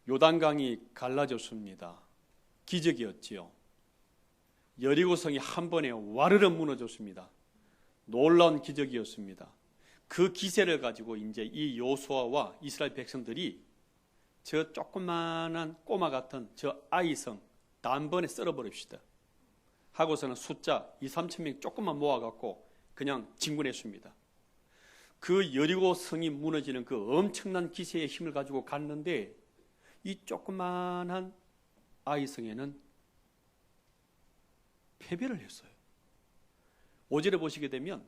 요단강이 갈라졌습니다. 기적이었지요. 여리고성이 한 번에 와르르 무너졌습니다. 놀라운 기적이었습니다. 그 기세를 가지고 이제 이 여호수아와 이스라엘 백성들이 저 조그만한 꼬마 같은 저 아이성 단번에 썰어버립시다 하고서는 숫자 2-3천 명 조금만 모아갖고 그냥 진군했습니다. 그 여리고성이 무너지는 그 엄청난 기세의 힘을 가지고 갔는데 이 조그만한 아이성에는 패배를 했어요. 5절에 보시게 되면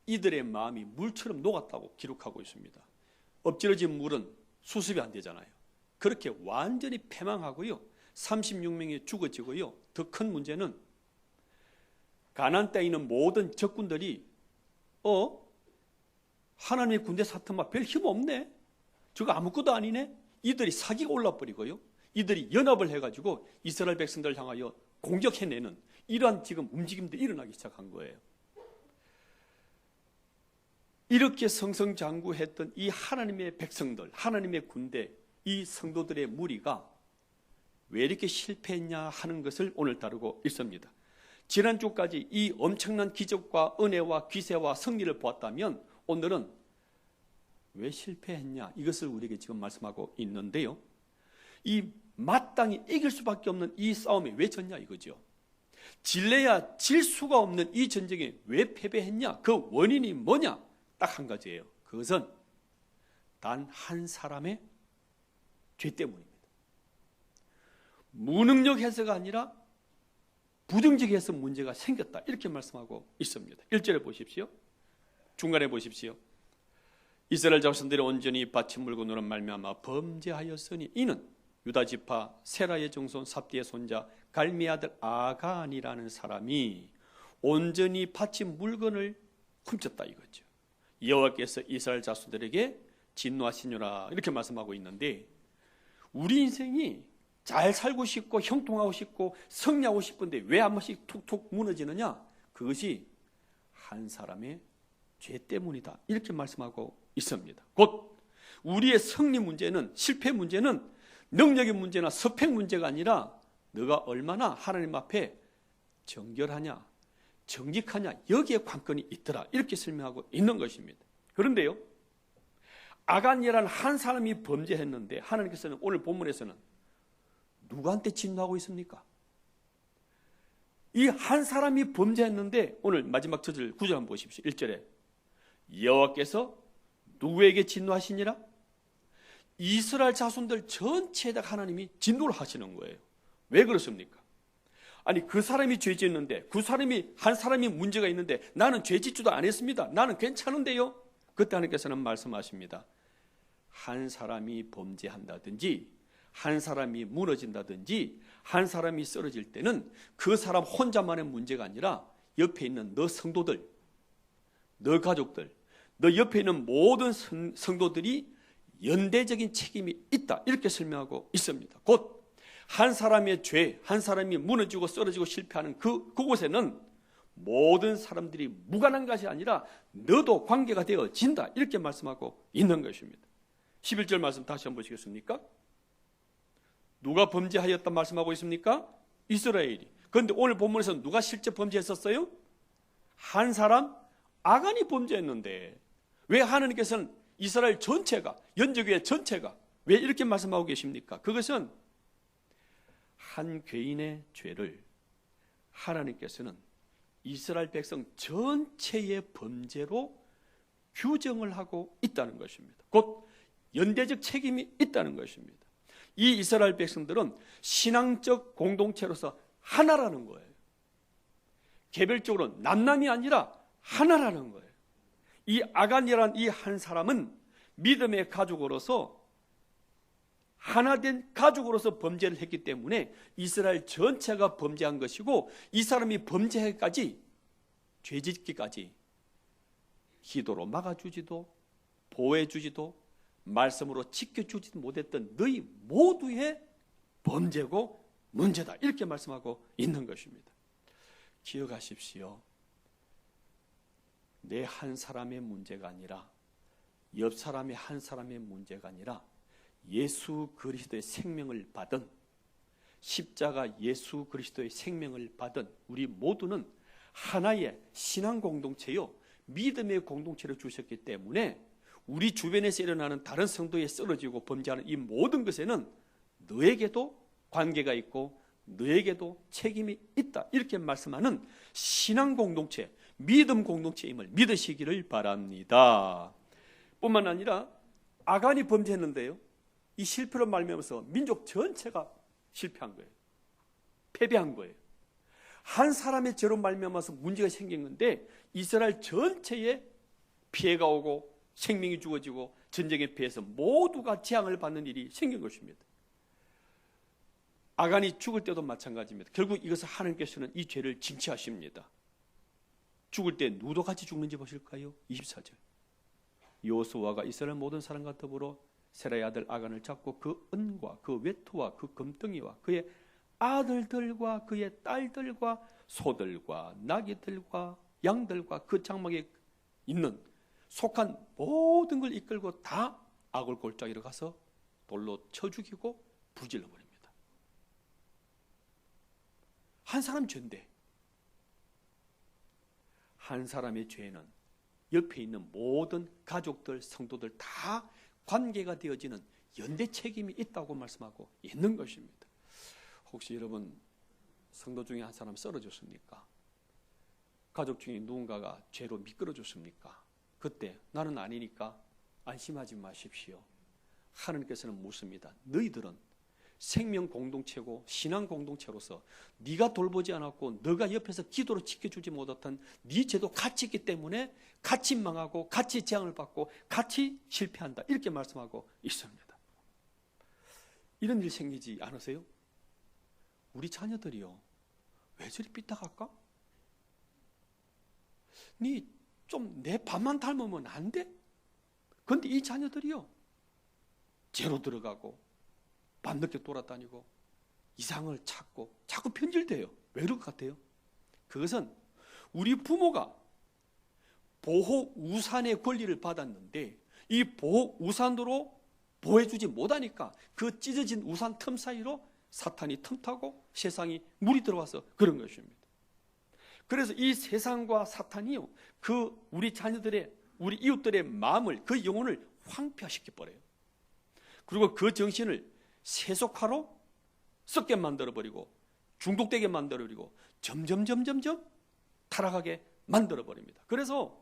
이들의 마음이 물처럼 녹았다고 기록하고 있습니다. 엎질러진 물은 수습이 안 되잖아요. 그렇게 완전히 패망하고요. 36명이 죽어지고요. 더 큰 문제는 가나안 땅에 있는 모든 적군들이 하나님의 군대 사트마 별 힘 없네. 저거 아무것도 아니네. 이들이 사기가 올라버리고요. 이들이 연합을 해가지고 이스라엘 백성들을 향하여 공격해내는 이러한 지금 움직임들이 일어나기 시작한 거예요. 이렇게 성성장구했던 이 하나님의 백성들, 하나님의 군대, 이 성도들의 무리가 왜 이렇게 실패했냐 하는 것을 오늘 다루고 있습니다. 지난주까지 이 엄청난 기적과 은혜와 기세와 승리를 보았다면 오늘은 왜 실패했냐 이것을 우리에게 지금 말씀하고 있는데요. 이 마땅히 이길 수밖에 없는 이 싸움에 왜 졌냐 이거죠. 질래야 질 수가 없는 이 전쟁에 왜 패배했냐, 그 원인이 뭐냐, 딱 한 가지예요. 그것은 단 한 사람의 죄 때문입니다. 무능력해서가 아니라 부정직해서 문제가 생겼다 이렇게 말씀하고 있습니다. 1절에 보십시오. 중간에 보십시오. 이스라엘 자손들이 온전히 바친 물건으로 말미암아 범죄하였으니 이는 유다 지파 세라의 정손 삽디의 손자 갈미의 아들 아간이라는 사람이 온전히 바친 물건을 훔쳤다 이거죠. 여호와께서 이스라엘 자손들에게 진노하시니라 이렇게 말씀하고 있는데, 우리 인생이 잘 살고 싶고 형통하고 싶고 승리하고 싶은데 왜 한 번씩 툭툭 무너지느냐? 그것이 한 사람의 죄 때문이다 이렇게 말씀하고 있습니다. 곧 우리의 승리 문제는, 실패 문제는 능력의 문제나 스펙 문제가 아니라 너가 얼마나 하나님 앞에 정결하냐, 정직하냐, 여기에 관건이 있더라 이렇게 설명하고 있는 것입니다. 그런데요, 아간이라는 한 사람이 범죄했는데 하나님께서는 오늘 본문에서는 누구한테 진노하고 있습니까? 이 한 사람이 범죄했는데 오늘 마지막 저절 9절 한번 보십시오. 1절에 여호와께서 누구에게 진노하시니라? 이스라엘 자손들 전체에다 하나님이 진노를 하시는 거예요. 왜 그렇습니까? 아니 그 사람이 죄 짓는데, 그 사람이 한 사람이 문제가 있는데 나는 죄 짓지도 안 했습니다. 나는 괜찮은데요. 그때 하나님께서는 말씀하십니다. 한 사람이 범죄한다든지 한 사람이 무너진다든지 한 사람이 쓰러질 때는 그 사람 혼자만의 문제가 아니라 옆에 있는 너 성도들, 너 가족들, 너 옆에 있는 모든 성도들이 연대적인 책임이 있다 이렇게 설명하고 있습니다. 곧 한 사람의 죄, 한 사람이 무너지고 쓰러지고 실패하는 그곳에는 모든 사람들이 무관한 것이 아니라 너도 관계가 되어진다 이렇게 말씀하고 있는 것입니다. 11절 말씀 다시 한번 보시겠습니까? 누가 범죄하였다 말씀하고 있습니까? 이스라엘이. 그런데 오늘 본문에서 누가 실제 범죄했었어요? 한 사람 아간이 범죄했는데 왜 하나님께서는 이스라엘 전체가, 연적교회 전체가 왜 이렇게 말씀하고 계십니까? 그것은 한 죄인의 죄를 하나님께서는 이스라엘 백성 전체의 범죄로 규정을 하고 있다는 것입니다. 곧 연대적 책임이 있다는 것입니다. 이 이스라엘 백성들은 신앙적 공동체로서 하나라는 거예요. 개별적으로 남남이 아니라 하나라는 거예요. 이 아간이라는 이 한 사람은 믿음의 가족으로서 하나된 가족으로서 범죄를 했기 때문에 이스라엘 전체가 범죄한 것이고, 이 사람이 범죄까지, 죄짓기까지 기도로 막아주지도 보호해주지도 말씀으로 지켜주지도 못했던 너희 모두의 범죄고 문제다 이렇게 말씀하고 있는 것입니다. 기억하십시오. 내 한 사람의 문제가 아니라, 옆 사람의 한 사람의 문제가 아니라 예수 그리스도의 생명을 받은, 십자가 예수 그리스도의 생명을 받은 우리 모두는 하나의 신앙 공동체요, 믿음의 공동체를 주셨기 때문에 우리 주변에서 일어나는 다른 성도에 쓰러지고 범죄하는 이 모든 것에는 너에게도 관계가 있고 너에게도 책임이 있다, 이렇게 말씀하는 신앙 공동체, 믿음 공동체임을 믿으시기를 바랍니다. 뿐만 아니라 아간이 범죄했는데요, 이 실패로 말미암아서 민족 전체가 실패한 거예요. 패배한 거예요. 한 사람의 죄로 말미암아서 문제가 생긴 건데 이스라엘 전체에 피해가 오고 생명이 죽어지고 전쟁에 피해서 모두가 재앙을 받는 일이 생긴 것입니다. 아간이 죽을 때도 마찬가지입니다. 결국 이것을 하나님께서는 이 죄를 징치하십니다. 죽을 때 누구도 같이 죽는지 보실까요? 24절. 여호수아가 이스라엘 모든 사람과 더불어 세라의 아들 아간을 잡고 그 은과 그 외투와 그 금덩이와 그의 아들들과 그의 딸들과 소들과 나귀들과 양들과 그 장막에 있는 속한 모든 걸 이끌고 다 아골 골짜기로 가서 돌로 쳐 죽이고 불질러 버립니다. 한 사람 죄인데, 한 사람의 죄는 옆에 있는 모든 가족들, 성도들 다 관계가 되어지는 연대 책임이 있다고 말씀하고 있는 것입니다. 혹시 여러분 성도 중에 한 사람 쓰러졌습니까? 가족 중에 누군가가 죄로 미끄러졌습니까? 그때 나는 아니니까 안심하지 마십시오. 하나님께서는 묻습니다. 너희들은 생명 공동체고 신앙 공동체로서 네가 돌보지 않았고 너가 옆에서 기도로 지켜주지 못했던 네 죄도 같이 있기 때문에 같이 망하고 같이 재앙을 받고 같이 실패한다, 이렇게 말씀하고 있습니다. 이런 일 생기지 않으세요? 우리 자녀들이요, 왜 저리 삐딱할까? 네 좀 내 밥만 닮으면 안 돼? 그런데 이 자녀들이요, 죄로 들어가고 밤늦게 돌아다니고 이상을 찾고 자꾸 편질돼요. 왜 그럴 것 같아요? 그것은 우리 부모가 보호 우산의 권리를 받았는데 이 보호 우산으로 보호해주지 못하니까 그 찢어진 우산 틈 사이로 사탄이 틈타고 세상이 물이 들어와서 그런 것입니다. 그래서 이 세상과 사탄이요, 그 우리 자녀들의, 우리 이웃들의 마음을, 그 영혼을 황폐화시켜 버려요. 그리고 그 정신을 세속화로 썩게 만들어버리고 중독되게 만들어버리고 점점 타락하게 만들어버립니다. 그래서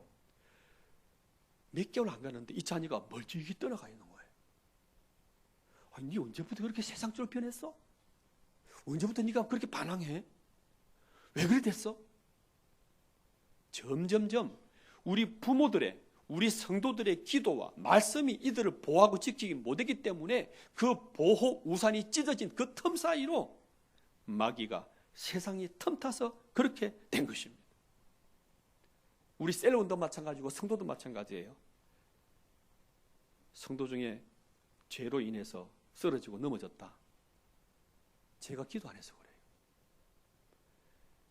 몇 개월 안 가는데 이 자녀가 멀찍이 떠나가 있는 거예요. 아니, 네 언제부터 그렇게 세상적으로 변했어? 언제부터 네가 그렇게 반항해? 왜 그래 됐어? 점점 우리 부모들의, 우리 성도들의 기도와 말씀이 이들을 보호하고 지키지 못했기 때문에 그 보호 우산이 찢어진 그 틈 사이로 마귀가 세상이 틈타서 그렇게 된 것입니다. 우리 셀론도 마찬가지고 성도도 마찬가지예요. 성도 중에 죄로 인해서 쓰러지고 넘어졌다. 제가 기도 안 해서 그래요.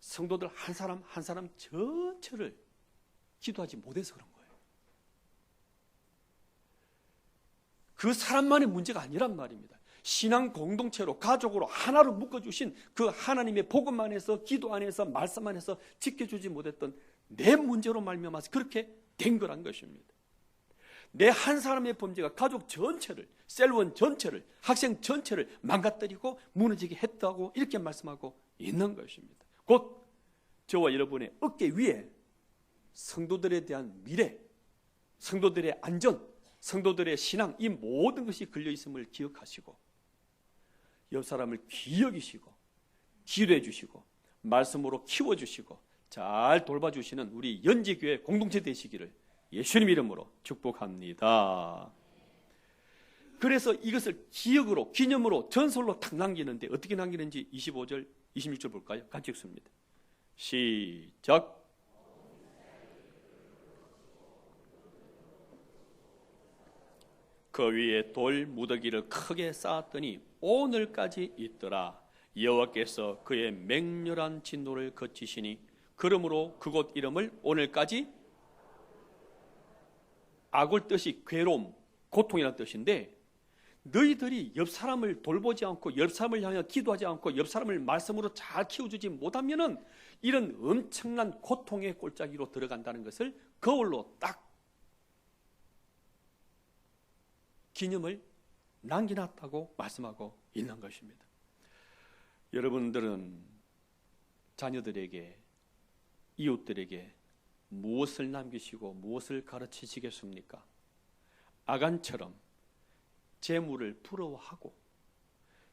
성도들 한 사람 한 사람 전체를 기도하지 못해서 그런 거예요. 그 사람만의 문제가 아니란 말입니다. 신앙 공동체로 가족으로 하나로 묶어주신 그 하나님의 복음 안에서, 기도 안에서, 말씀 안에서 지켜주지 못했던 내 문제로 말미암아서 그렇게 된 거란 것입니다. 내 한 사람의 범죄가 가족 전체를, 셀원 전체를, 학생 전체를 망가뜨리고 무너지게 했다고 이렇게 말씀하고 있는 것입니다. 곧 저와 여러분의 어깨 위에 성도들에 대한 미래, 성도들의 안전, 성도들의 신앙, 이 모든 것이 걸려 있음을 기억하시고 옆 사람을 귀히 여기시고 기도해 주시고 말씀으로 키워주시고 잘 돌봐주시는 우리 연지교회 공동체 되시기를 예수님 이름으로 축복합니다. 그래서 이것을 기억으로, 기념으로, 전설로 탁 남기는데 어떻게 남기는지 25절, 26절 볼까요? 같이 읽습니다. 시작. 그 위에 돌 무더기를 크게 쌓았더니 오늘까지 있더라. 여호와께서 그의 맹렬한 진노를 거치시니 그러므로 그곳 이름을 오늘까지, 악을 뜻이 괴로움, 고통이라는 뜻인데 너희들이 옆 사람을 돌보지 않고 옆 사람을 향해 기도하지 않고 옆 사람을 말씀으로 잘 키워주지 못하면은 이런 엄청난 고통의 골짜기로 들어간다는 것을 거울로 딱 기념을 남겨놨다고 말씀하고 있는 것입니다. 여러분들은 자녀들에게, 이웃들에게 무엇을 남기시고 무엇을 가르치시겠습니까? 아간처럼 재물을 부러워하고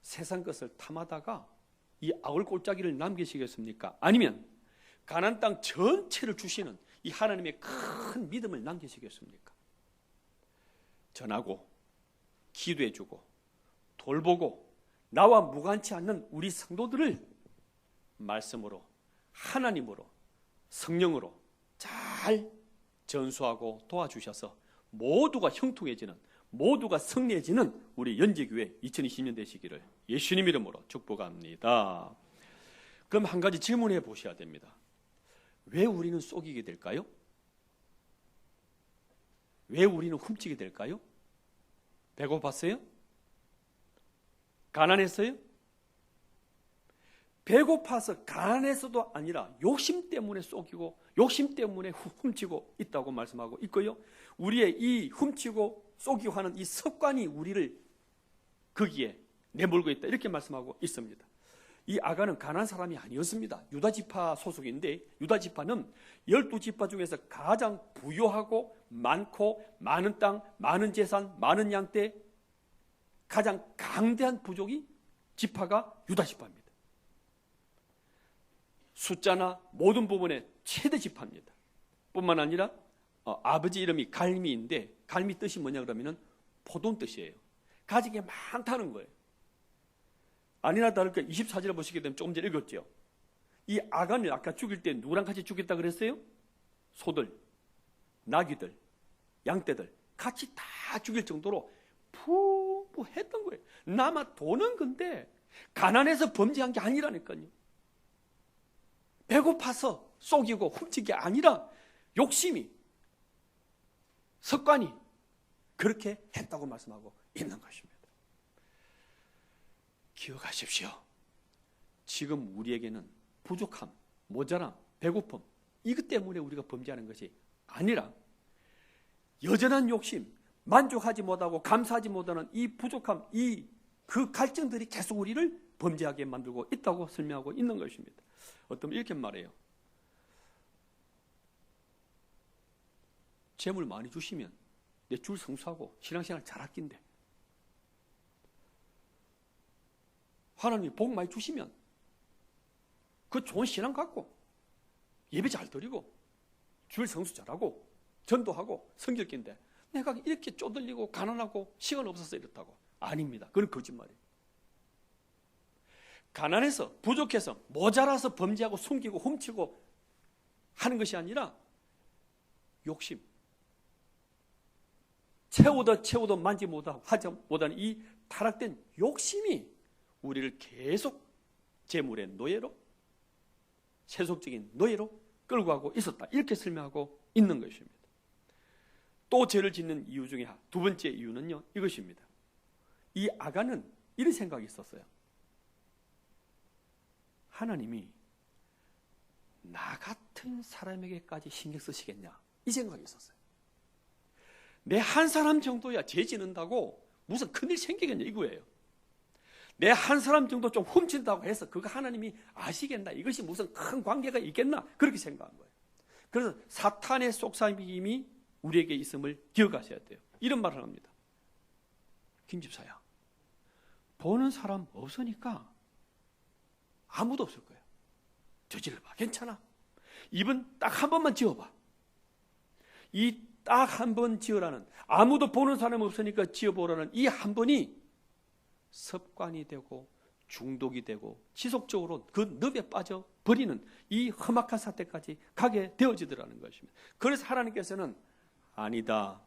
세상 것을 탐하다가 이 아울 골짜기를 남기시겠습니까? 아니면 가나안 땅 전체를 주시는 이 하나님의 큰 믿음을 남기시겠습니까? 전하고 기도해주고 돌보고 나와 무관치 않는 우리 성도들을 말씀으로, 하나님으로, 성령으로 잘 전수하고 도와주셔서 모두가 형통해지는, 모두가 승리해지는 우리 연제교회 2020년 되시기를 예수님 이름으로 축복합니다. 그럼 한 가지 질문해 보셔야 됩니다. 왜 우리는 속이게 될까요? 왜 우리는 훔치게 될까요? 배고팠어요? 가난했어요? 배고파서 가난해서도 아니라 욕심 때문에 속이고 욕심 때문에 훔치고 있다고 말씀하고 있고요. 우리의 이 훔치고 속이고 하는 이 습관이 우리를 거기에 내몰고 있다, 이렇게 말씀하고 있습니다. 이 아간은 가난한 사람이 아니었습니다. 유다지파 소속인데 유다지파는 12지파 중에서 가장 부유하고 많고 많은 땅, 많은 재산, 많은 양떼, 가장 강대한 부족이 지파가 유다지파입니다. 숫자나 모든 부분의 최대 지파입니다. 뿐만 아니라 아버지 이름이 갈미인데 갈미 뜻이 뭐냐 그러면은 포도원 뜻이에요. 가진 게 많다는 거예요. 아니나 다를까 24절을 보시게 되면 조금 전에 읽었죠. 이 아간을 아까 죽일 때 누구랑 같이 죽였다 그랬어요? 소들, 나귀들, 양떼들 같이 다 죽일 정도로 풍부했던 거예요. 남아 도는 건데 가난해서 범죄한 게 아니라니까요. 배고파서 속이고 훔친 게 아니라 욕심이, 습관이 그렇게 했다고 말씀하고 있는 것입니다. 기억하십시오. 지금 우리에게는 부족함, 모자람, 배고픔 이것 때문에 우리가 범죄하는 것이 아니라 여전한 욕심, 만족하지 못하고 감사하지 못하는 이 부족함, 그 갈증들이 계속 우리를 범죄하게 만들고 있다고 설명하고 있는 것입니다. 어떤 이렇게 말해요. 재물 많이 주시면 내 줄 성수하고 신앙생활 잘 아낀대. 하나님이 복 많이 주시면 그 좋은 신앙 갖고 예배 잘 드리고 줄 성수 잘하고 전도하고 성결기인데 내가 이렇게 쪼들리고 가난하고 시간 없어서 이렇다고. 아닙니다. 그건 거짓말이에요. 가난해서 부족해서 모자라서 범죄하고 숨기고 훔치고 하는 것이 아니라 욕심, 채우다 만지 못하고 하지 못하는 이 타락된 욕심이 우리를 계속 재물의 노예로, 세속적인 노예로 끌고 가고 있었다, 이렇게 설명하고 있는 것입니다. 또 죄를 짓는 이유 중에 두 번째 이유는요, 이것입니다. 이 아간은 이런 생각이 있었어요. 하나님이 나 같은 사람에게까지 신경 쓰시겠냐, 이 생각이 있었어요. 내 한 사람 정도야 죄 짓는다고 무슨 큰일 생기겠냐 이거예요. 내 한 사람 정도 좀 훔친다고 해서 그거 하나님이 아시겠나, 이것이 무슨 큰 관계가 있겠나, 그렇게 생각한 거예요. 그래서 사탄의 속삭임이 우리에게 있음을 기억하셔야 돼요. 이런 말을 합니다. 김 집사야, 보는 사람 없으니까 아무도 없을 거야. 저질러봐, 괜찮아. 입은 딱 한 번만 지어봐. 이 딱 한 번 지으라는, 아무도 보는 사람 없으니까 지어보라는 이 한 번이 습관이 되고 중독이 되고 지속적으로 그 늪에 빠져 버리는 이 험악한 사태까지 가게 되어지더라는 것입니다. 그래서 하나님께서는 아니다,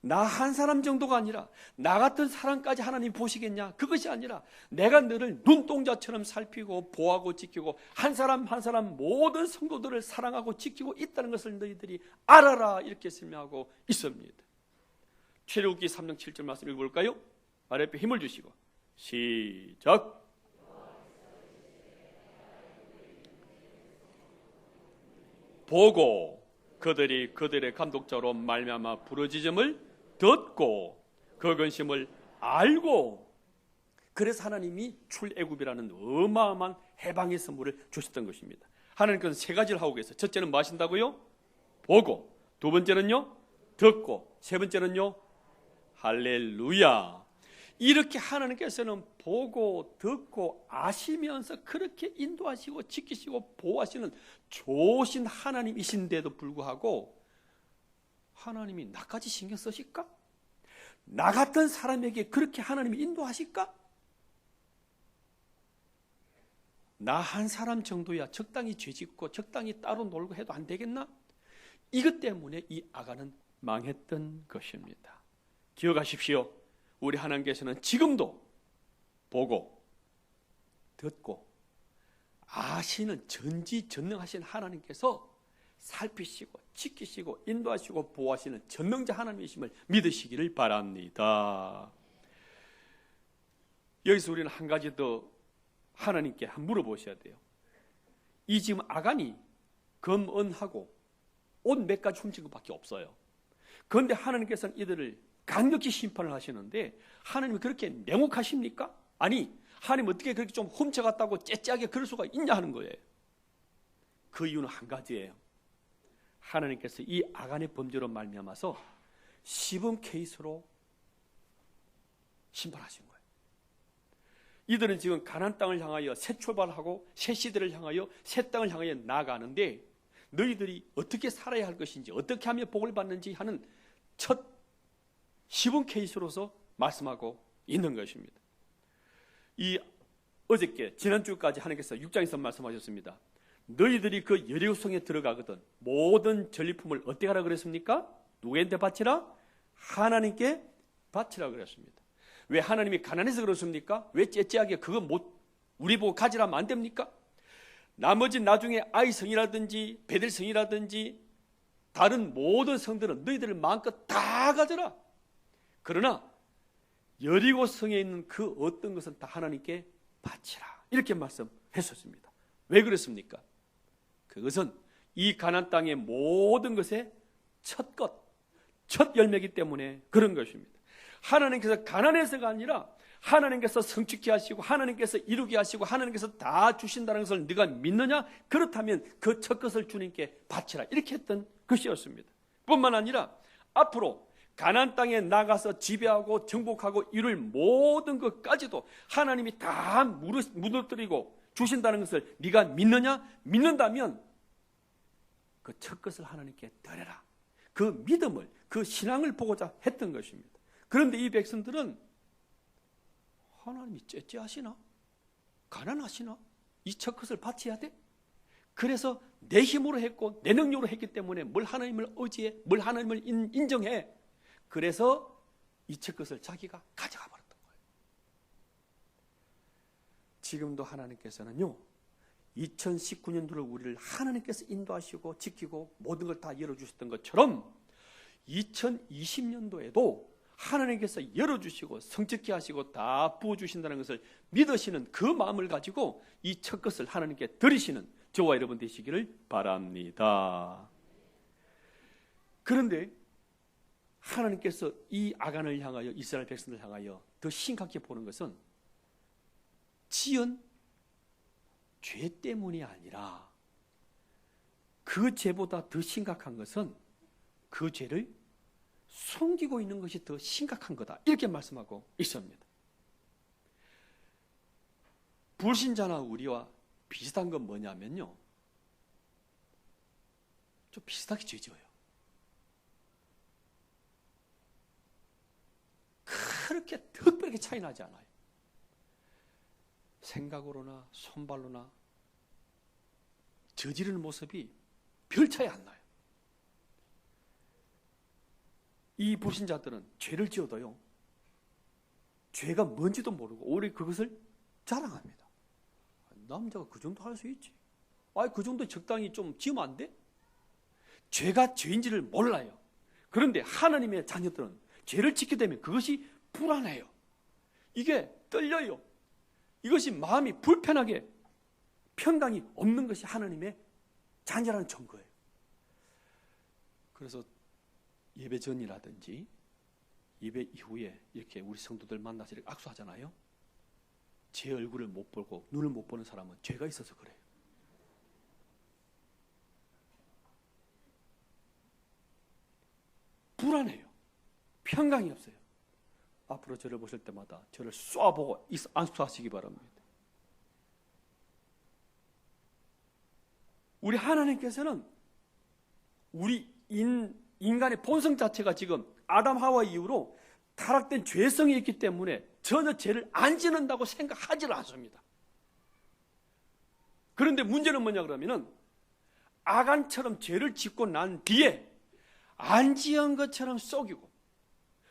나 한 사람 정도가 아니라 나 같은 사람까지 하나님 보시겠냐, 그것이 아니라 내가 너를 눈동자처럼 살피고 보호하고 지키고 한 사람 한 사람 모든 성도들을 사랑하고 지키고 있다는 것을 너희들이 알아라, 이렇게 설명하고 있습니다. 출애굽기 3장 7절 말씀 읽어볼까요? 아랫배 힘을 주시고 시작. 보고 그들이 그들의 감독자로 말미암아 부르짖음을 듣고 그 근심을 알고, 그래서 하나님이 출애굽이라는 어마어마한 해방의 선물을 주셨던 것입니다. 하나님께서 세 가지를 하고 계세요. 첫째는 뭐 하신다고요? 보고. 두 번째는요? 듣고. 세 번째는요? 할렐루야. 이렇게 하나님께서는 보고 듣고 아시면서 그렇게 인도하시고 지키시고 보호하시는 좋으신 하나님이신데도 불구하고 하나님이 나까지 신경 쓰실까? 나 같은 사람에게 그렇게 하나님이 인도하실까? 나 한 사람 정도야 적당히 죄짓고 적당히 따로 놀고 해도 안 되겠나? 이것 때문에 이 아간은 망했던 것입니다. 기억하십시오. 우리 하나님께서는 지금도 보고 듣고 아시는 전지전능하신 하나님께서 살피시고 지키시고 인도하시고 보호하시는 전능자 하나님이심을 믿으시기를 바랍니다. 여기서 우리는 한 가지 더 하나님께 물어보셔야 돼요. 이 지금 아간이 검언하고 옷 몇 가지 훔친 것밖에 없어요. 그런데 하나님께서는 이들을 강력히 심판을 하시는데 하나님이 그렇게 냉혹하십니까? 아니, 하나님 어떻게 그렇게 좀 훔쳐갔다고 째째하게 그럴 수가 있냐 하는 거예요. 그 이유는 한 가지예요. 하나님께서 이 아간의 범죄로 말미암아서 시범 케이스로 심판하신 거예요. 이들은 지금 가나안 땅을 향하여 새 출발하고 새 시대를 향하여 새 땅을 향하여 나아가는데 너희들이 어떻게 살아야 할 것인지 어떻게 하면 복을 받는지 하는 첫 시범 케이스로서 말씀하고 있는 것입니다. 이 어저께 지난주까지 하나님께서 6장에서 말씀하셨습니다. 너희들이 그 여리고성에 들어가거든 모든 전리품을 어떻게 하라 그랬습니까? 누구한테 바치라? 하나님께 바치라 그랬습니다. 왜 하나님이 가난해서 그렇습니까? 왜 째째하게 그거 우리 보고 가지라면 안 됩니까? 나머지 나중에 아이 성이라든지 베델 성이라든지 다른 모든 성들은 너희들을 마음껏 다 가져라. 그러나 여리고 성에 있는 그 어떤 것은 다 하나님께 바치라. 이렇게 말씀했었습니다. 왜 그랬습니까? 그것은 이 가나안 땅의 모든 것의 첫 것, 첫 열매이기 때문에 그런 것입니다. 하나님께서 가난해서가 아니라 하나님께서 성취케 하시고 하나님께서 이루게 하시고 하나님께서 다 주신다는 것을 네가 믿느냐? 그렇다면 그 첫 것을 주님께 바치라. 이렇게 했던 것이었습니다. 뿐만 아니라 앞으로 가나안 땅에 나가서 지배하고 정복하고 이룰 모든 것까지도 하나님이 다 무너뜨리고 주신다는 것을 네가 믿느냐? 믿는다면 그 첫 것을 하나님께 드려라. 그 믿음을, 그 신앙을 보고자 했던 것입니다. 그런데 이 백성들은 하나님이 째째하시나? 가난하시나? 이 첫 것을 바쳐야 돼? 그래서 내 힘으로 했고 내 능력으로 했기 때문에 뭘 하나님을 의지해? 뭘 하나님을 인정해? 그래서 이 첫 것을 자기가 가져가 버렸던 거예요. 지금도 하나님께서는요 2019년도를 우리를 하나님께서 인도하시고 지키고 모든 걸 다 열어주셨던 것처럼 2020년도에도 하나님께서 열어주시고 성취케 하시고 다 부어주신다는 것을 믿으시는 그 마음을 가지고 이 첫 것을 하나님께 드리시는 저와 여러분 되시기를 바랍니다. 그런데 하나님께서 이 아간을 향하여 이스라엘 백성들을 향하여 더 심각히 보는 것은 지은 죄 때문이 아니라 그 죄보다 더 심각한 것은 그 죄를 숨기고 있는 것이 더 심각한 거다. 이렇게 말씀하고 있습니다. 불신자나 우리와 비슷한 건 뭐냐면요. 좀 비슷하게 죄 지어요. 그렇게 특별하게 차이 나지 않아요. 생각으로나 손발로나 저지르는 모습이 별 차이 안 나요. 이 불신자들은 죄를 지어도요 죄가 뭔지도 모르고 오히려 그것을 자랑합니다. 남자가 그 정도 할 수 있지. 그 정도 적당히 좀 지으면 안 돼? 죄가 죄인지를 몰라요. 그런데 하나님의 자녀들은 죄를 짓게 되면 그것이 불안해요. 이게 떨려요. 이것이 마음이 불편하게 평강이 없는 것이 하나님의 자녀라는 증거예요. 그래서 예배 전이라든지 예배 이후에 이렇게 우리 성도들 만나서 이렇게 악수하잖아요. 제 얼굴을 못 보고 눈을 못 보는 사람은 죄가 있어서 그래요. 불안해요. 평강이 없어요. 앞으로 저를 보실 때마다 저를 쏘아보고 안수하시기 바랍니다. 우리 하나님께서는 우리 인간의 본성 자체가 지금 아담 하와 이후로 타락된 죄성이 있기 때문에 전혀 죄를 안 짓는다고 생각하지 않습니다. 그런데 문제는 뭐냐 그러면은 아간처럼 죄를 짓고 난 뒤에 안 지은 것처럼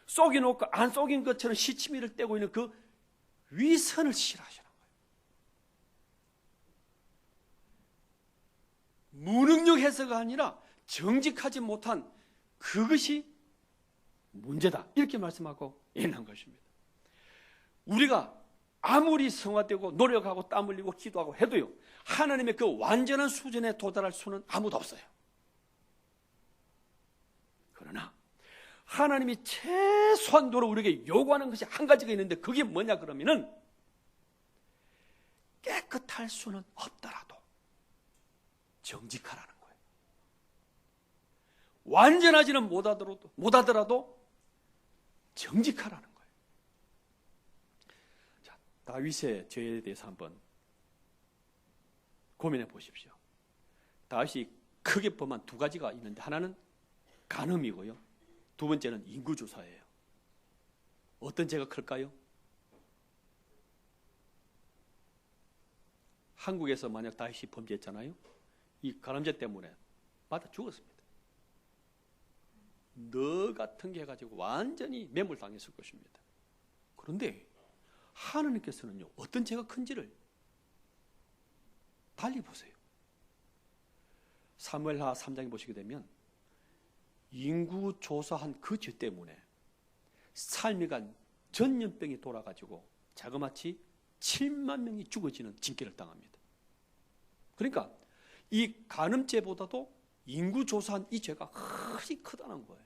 속여놓고 안 속인 것처럼 시치미를 떼고 있는 그 위선을 싫어하시는 거예요. 무능력 해서가 아니라 정직하지 못한 그것이 문제다, 이렇게 말씀하고 있는 것입니다. 우리가 아무리 성화되고 노력하고 땀 흘리고 기도하고 해도요, 하나님의 그 완전한 수준에 도달할 수는 아무도 없어요. 그러나 하나님이 최소한도로 우리에게 요구하는 것이 한 가지가 있는데, 그게 뭐냐 그러면은 깨끗할 수는 없더라도 정직하라는 거예요. 완전하지는 못하더라도 정직하라는 거예요. 자, 다윗의 죄에 대해서 한번 고민해 보십시오. 다윗이 크게 보면 두 가지가 있는데, 하나는 간음이고요, 두 번째는 인구조사예요. 어떤 죄가 클까요? 한국에서 만약 다윗이 범죄했잖아요, 이 간음죄 때문에 맞아 죽었습니다. 너 같은 게 가지고 완전히 매몰당했을 것입니다. 그런데 하나님께서는요, 어떤 죄가 큰지를 달리 보세요. 사무엘하 3장에 보시게 되면 인구 조사한 그 죄 때문에 살미간 전염병이 돌아가지고 자그마치 7만 명이 죽어지는 징계를 당합니다. 그러니까 이 간음죄보다도 인구 조사한 이 죄가 훨씬 크다는 거예요.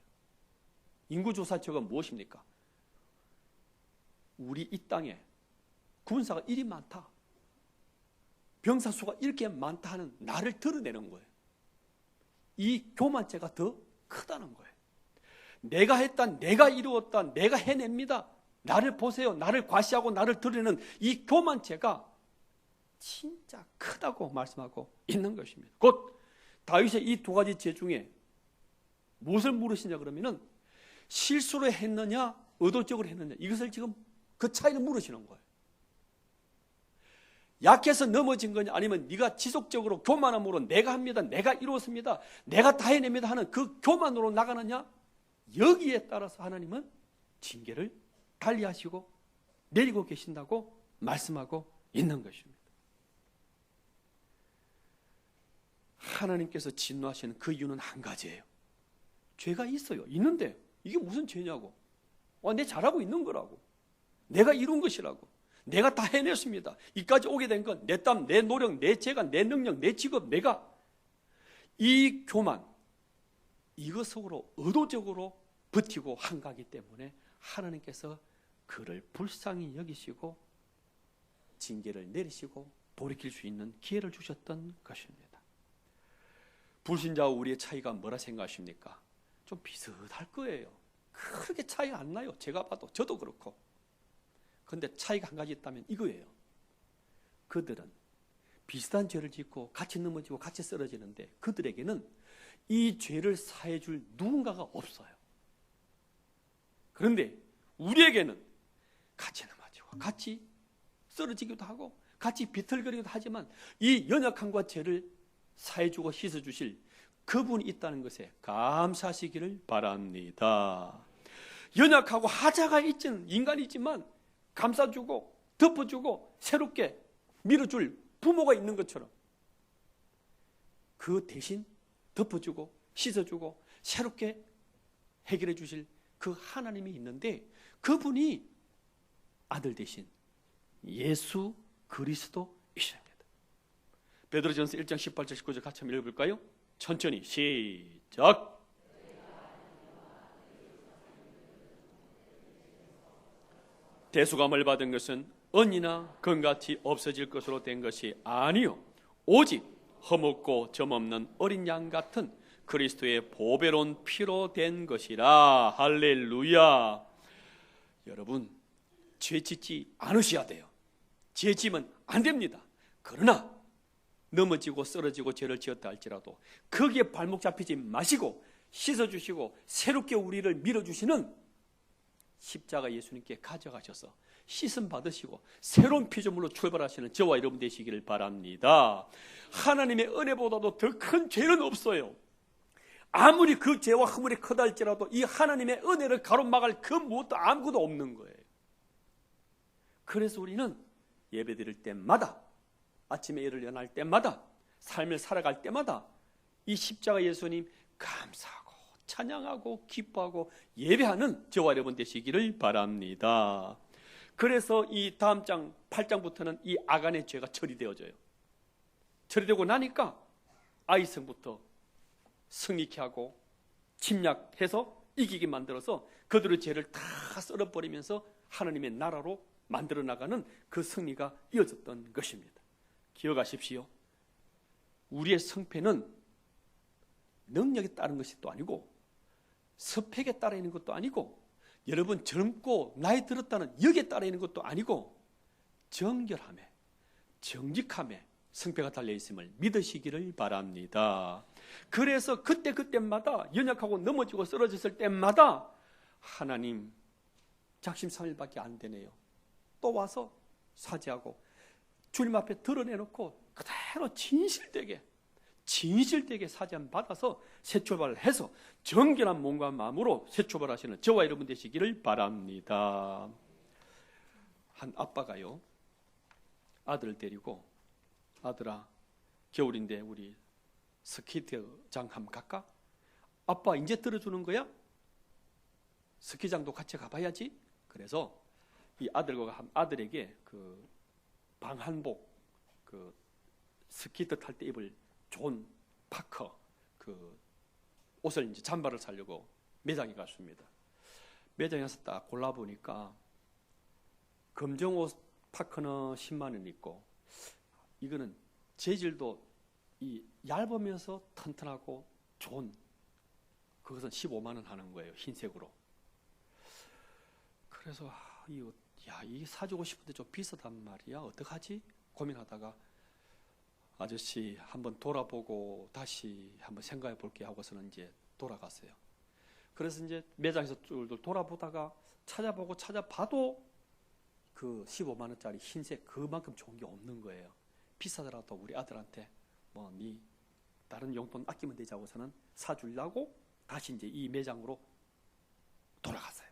인구 조사 죄가 무엇입니까? 우리 이 땅에 군사가 이리 많다, 병사 수가 이렇게 많다 하는 나를 드러내는 거예요. 이 교만죄가 더 크다는 거예요. 내가 했다, 내가 이루었다, 내가 해냅니다, 나를 보세요, 나를 과시하고 나를 드러내는 이 교만죄가 진짜 크다고 말씀하고 있는 것입니다. 곧 다윗의 이 두 가지 죄 중에 무엇을 물으시냐 그러면은 실수로 했느냐 의도적으로 했느냐, 이것을 지금 그 차이를 물으시는 거예요. 약해서 넘어진 거냐, 아니면 네가 지속적으로 교만함으로 내가 합니다, 내가 이루었습니다, 내가 다 해냅니다 하는 그 교만으로 나가느냐, 여기에 따라서 하나님은 징계를 달리하시고 내리고 계신다고 말씀하고 있는 것입니다. 하나님께서 진노하시는 그 이유는 한 가지예요. 죄가 있어요. 있는데 이게 무슨 죄냐고. 내 잘하고 있는 거라고, 내가 이룬 것이라고, 내가 다 해냈습니다, 이까지 오게 된 건 내 땀, 내 노력, 내 재간, 내 능력, 내 직업, 내가. 이 교만, 이것 속으로 의도적으로 버티고 한가하기 때문에 하나님께서 그를 불쌍히 여기시고 징계를 내리시고 돌이킬 수 있는 기회를 주셨던 것입니다. 불신자와 우리의 차이가 뭐라 생각하십니까? 좀 비슷할 거예요. 그렇게 차이가 안 나요. 제가 봐도, 저도 그렇고. 그런데 차이가 한 가지 있다면 이거예요. 그들은 비슷한 죄를 짓고 같이 넘어지고 같이 쓰러지는데 그들에게는 이 죄를 사해줄 누군가가 없어요. 그런데 우리에게는 같이 넘어지고 같이 쓰러지기도 하고 같이 비틀거리기도 하지만 이 연약함과 죄를 사해주고 씻어주실 그분이 있다는 것에 감사하시기를 바랍니다. 연약하고 하자가 있는 인간이지만 감싸주고 덮어주고 새롭게 밀어줄 부모가 있는 것처럼 그 대신 덮어주고 씻어주고 새롭게 해결해 주실 그 하나님이 있는데, 그분이 아들 대신 예수 그리스도이십니다. 베드로전서 1장 18절 19절 같이 한번 읽어볼까요? 천천히 시작. 대수감을 받은 것은 언니나 금같이 없어질 것으로 된 것이 아니요 오직 흠없고 점없는 어린 양 같은 그리스도의 보배로운 피로 된 것이라. 할렐루야. 여러분, 죄 짓지 않으셔야 돼요. 죄 지면 안 됩니다. 그러나 넘어지고 쓰러지고 죄를 지었다 할지라도 거기에 발목 잡히지 마시고 씻어주시고 새롭게 우리를 밀어주시는 십자가 예수님께 가져가셔서 씻음 받으시고 새로운 피조물로 출발하시는 저와 여러분 되시기를 바랍니다. 하나님의 은혜보다도 더 큰 죄는 없어요. 아무리 그 죄와 허물이 크다 할지라도 이 하나님의 은혜를 가로막을 그 무엇도 아무것도 없는 거예요. 그래서 우리는 예배 드릴 때마다, 아침에 일을 일어날 때마다, 삶을 살아갈 때마다 이 십자가 예수님 감사하고 찬양하고 기뻐하고 예배하는 저와 여러분 되시기를 바랍니다. 그래서 이 다음 장 8장부터는 이 아간의 죄가 처리되어져요. 처리되고 나니까 아이성부터 승리케 하고 침략해서 이기게 만들어서 그들의 죄를 다 썰어버리면서 하나님의 나라로 만들어 나가는 그 승리가 이어졌던 것입니다. 기억하십시오. 우리의 성패는 능력에 따른 것이 또 아니고 스펙에 따라 있는 것도 아니고 여러분 젊고 나이 들었다는 역에 따라 있는 것도 아니고 정결함에 정직함에 성패가 달려있음을 믿으시기를 바랍니다. 그래서 그때마다 연약하고 넘어지고 쓰러졌을 때마다 하나님 작심삼일밖에 안 되네요. 또 와서 사죄하고 주님 앞에 드러내놓고 그대로 진실되게 사죄함 받아서 새 출발을 해서 정결한 몸과 마음으로 새 출발하시는 저와 여러분 되시기를 바랍니다. 한 아빠가요, 아들을 데리고 아들아 겨울인데 우리 스키장 한번 갈까? 아빠 이제 들어주는 거야? 스키장도 같이 가봐야지. 그래서 이 아들에게 그 방한복, 그 스키트 탈 때 입을 좋은 파커, 그 옷을 이제 잠바를 사려고 매장에 갔습니다. 매장에 가서 딱 골라보니까 검정 옷 파커는 10만 원 있고 이거는 재질도 이 얇으면서 튼튼하고 좋은 그것은 15만 원 하는 거예요. 흰색으로. 그래서 이게 사주고 싶은데 좀 비싸단 말이야. 어떡하지? 고민하다가 아저씨 한번 돌아보고 다시 한번 생각해 볼게 하고서는 이제 돌아갔어요. 그래서 이제 매장에서 쭉 돌아보다가 찾아봐도 그 15만 원짜리 흰색 그만큼 좋은 게 없는 거예요. 비싸더라도 우리 아들한테 뭐 네 다른 용돈 아끼면 되지 하고서는 사주려고 다시 이제 이 매장으로 돌아갔어요.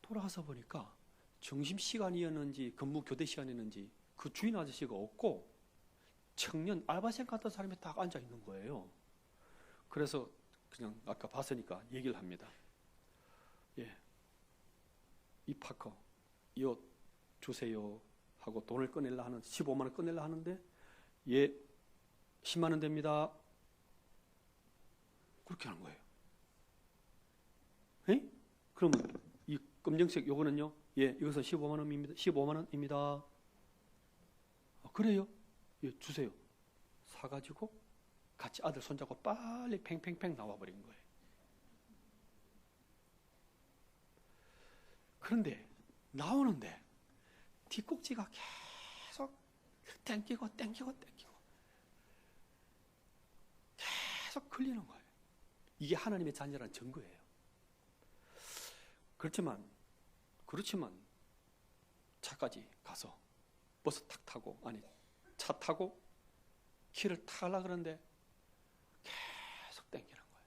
돌아가서 보니까 점심시간이었는지 근무 교대 시간이었는지 그 주인 아저씨가 없고 청년 알바생 같은 사람이 딱 앉아 있는 거예요. 그래서 그냥 아까 봤으니까 얘기를 합니다. 예, 이 파커 이 옷 주세요 하고 돈을 꺼내려 하는 15만 원 꺼내려 하는데 예 10만 원 됩니다. 그렇게 하는 거예요. 에? 그러면 이 검정색 요거는요? 예, 이것은 15만 원입니다. 15만 원입니다. 그래요? 예, 주세요. 사가지고 같이 아들 손잡고 빨리 팽팽팽 나와버린 거예요. 그런데 나오는데 뒷꼭지가 계속 땡기고 계속 걸리는 거예요. 이게 하나님의 자녀라는 증거예요. 그렇지만 차까지 가서 버스 탁 타고 차 타고 키를 타려고 그러는데 계속 땡기는 거예요.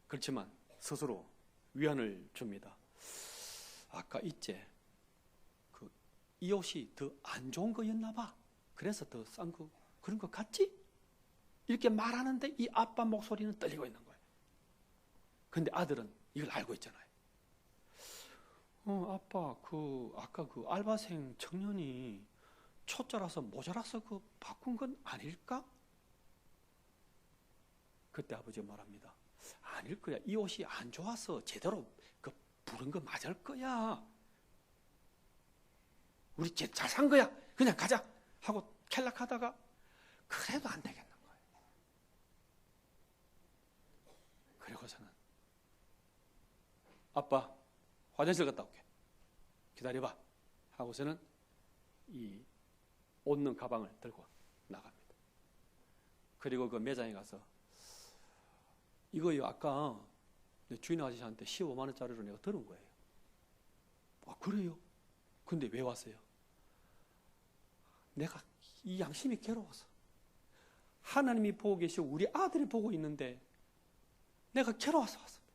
그렇지만 스스로 위안을 줍니다. 아까 있제 이 옷이 더 안 좋은 거였나 봐. 그래서 더 싼 거 그런 거 같지? 이렇게 말하는데 이 아빠 목소리는 떨리고 있는 거예요. 그런데 아들은 이걸 알고 있잖아요. 아빠, 아까 알바생 청년이 초짜라서 모자라서 바꾼 건 아닐까? 그때 아버지가 말합니다. 아닐 거야. 이 옷이 안 좋아서 제대로 부른 거 맞을 거야. 우리 잘 산 거야. 그냥 가자 하고 켈락하다가 그래도 안 되겠는 거예요. 그리고서는 아빠 화장실 갔다 올게. 기다려봐 하고서는 이 옷는 가방을 들고 나갑니다. 그리고 그 매장에 가서 이거요 아까 주인 아저씨한테 15만 원짜리로 내가 들은 거예요. 아 그래요? 근데 왜 왔어요? 내가 이 양심이 괴로워서 하나님이 보고 계시고 우리 아들이 보고 있는데 내가 괴로워서 왔습니다.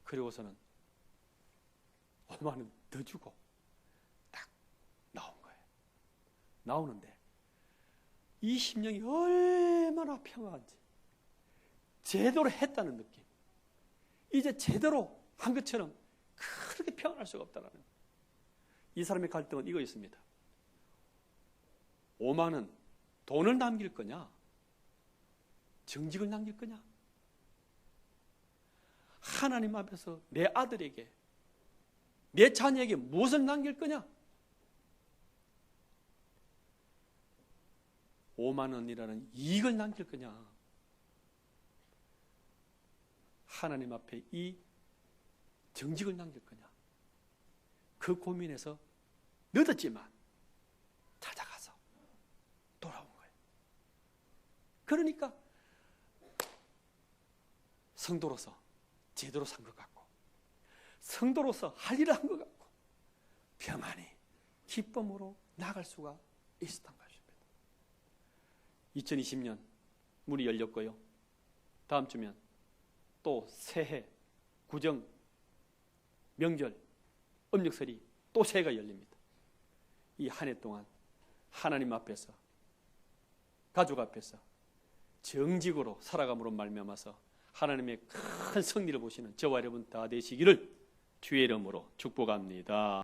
그리고서는 5만 원 더 주고 딱 나온 거예요. 나오는데 이 심령이 얼마나 평안한지 제대로 했다는 느낌. 이제 제대로 한 것처럼 그렇게 평안할 수가 없다는 거예요. 이 사람의 갈등은 이거 있습니다. 5만 원 돈을 남길 거냐? 정직을 남길 거냐? 하나님 앞에서 내 아들에게 내 자녀에게 무엇을 남길 거냐? 5만 원이라는 이익을 남길 거냐? 하나님 앞에 이 정직을 남길 거냐? 그 고민에서 늦었지만 찾아가서 돌아온 거예요. 그러니까 성도로서 제대로 산 것 같고 성도로서 할 일을 한 것 같고 평안히 기쁨으로 나갈 수가 있었던 것입니다. 2020년 문이 열렸고요. 다음 주면 또 새해, 구정, 명절, 음력설이 또 새해가 열립니다. 이 한 해 동안 하나님 앞에서 가족 앞에서 정직으로 살아감으로 말미암아서 하나님의 큰 승리를 보시는 저와 여러분 다 되시기를 주의 이름으로 축복합니다.